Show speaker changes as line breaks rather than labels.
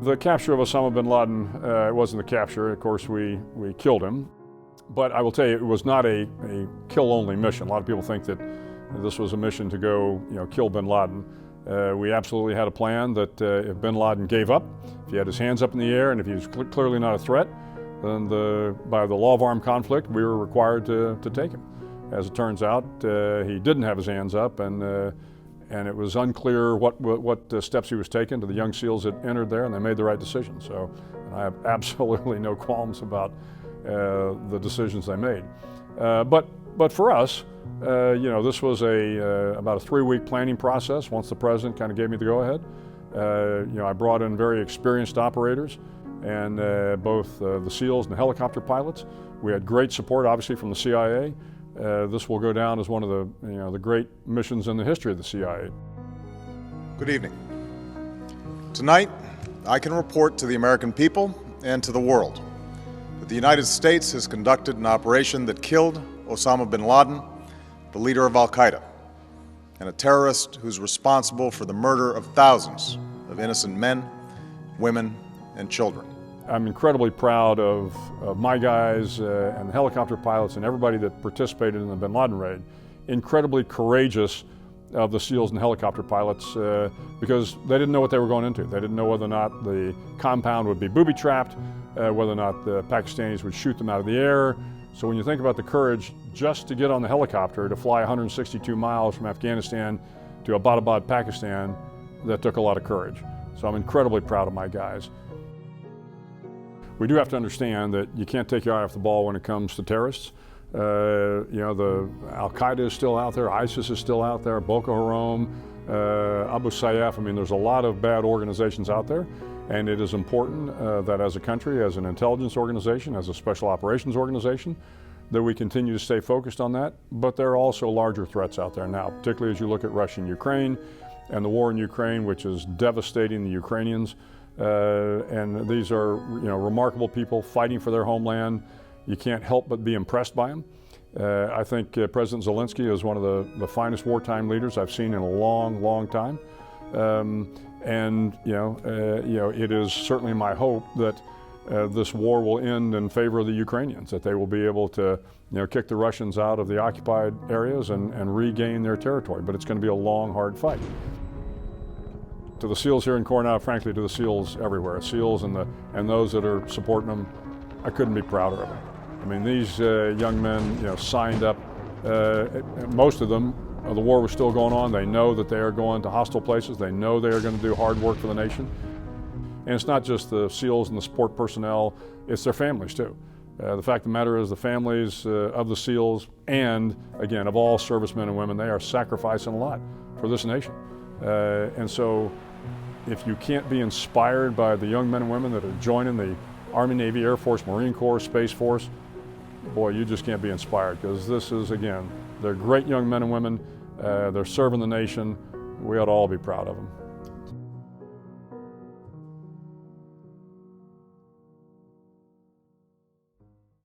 The capture of Osama bin Laden, it wasn't the capture, of course we killed him. But I will tell you, it was not a kill-only mission. A lot of people think that this was a mission to go kill bin Laden. We absolutely had a plan that if bin Laden gave up, if he had his hands up in the air and if he was clearly not a threat, then by the law of armed conflict, we were required to take him. As it turns out, he didn't have his hands up, and it was unclear what steps he was taking to the young SEALs that entered there, and they made the right decision. So I have absolutely no qualms about the decisions they made. But for us, this was about a 3-week planning process once the president kind of gave me the go-ahead. I brought in very experienced operators, and both the SEALs and the helicopter pilots. We had great support, obviously, from the CIA. This will go down as one of the great missions in the history of the CIA.
Good evening. Tonight, I can report to the American people and to the world that the United States has conducted an operation that killed Osama bin Laden, the leader of Al-Qaeda, and a terrorist who's responsible for the murder of thousands of innocent men, women, and children.
I'm incredibly proud of my guys and the helicopter pilots and everybody that participated in the bin Laden raid. Incredibly courageous of the SEALs and helicopter pilots because they didn't know what they were going into. They didn't know whether or not the compound would be booby-trapped, whether or not the Pakistanis would shoot them out of the air. So when you think about the courage just to get on the helicopter to fly 162 miles from Afghanistan to Abbottabad, Pakistan, that took a lot of courage. So I'm incredibly proud of my guys. We do have to understand that you can't take your eye off the ball when it comes to terrorists. The Al-Qaeda is still out there, ISIS is still out there, Boko Haram, Abu Sayyaf. I mean, there's a lot of bad organizations out there, and it is important that as a country, as an intelligence organization, as a special operations organization, that we continue to stay focused on that. But there are also larger threats out there now, particularly as you look at Russia and Ukraine and the war in Ukraine, which is devastating the Ukrainians. And these are remarkable people fighting for their homeland. You can't help but be impressed by them. I think President Zelensky is one of the finest wartime leaders I've seen in a long, long time. It is certainly my hope that this war will end in favor of the Ukrainians, that they will be able to kick the Russians out of the occupied areas and regain their territory. But it's going to be a long, hard fight. To the SEALs here in Coronado, frankly, to the SEALs everywhere, SEALs and those that are supporting them, I couldn't be prouder of them. I mean, these young men, signed up. Most of them, the war was still going on. They know that they are going to hostile places. They know they are going to do hard work for the nation. And it's not just the SEALs and the support personnel; it's their families too. The fact of the matter is, the families of the SEALs and, again, of all servicemen and women, they are sacrificing a lot for this nation. And so, if you can't be inspired by the young men and women that are joining the Army, Navy, Air Force, Marine Corps, Space Force, boy, you just can't be inspired, because this is, again, they're great young men and women. They're serving the nation. We ought to all be proud of them.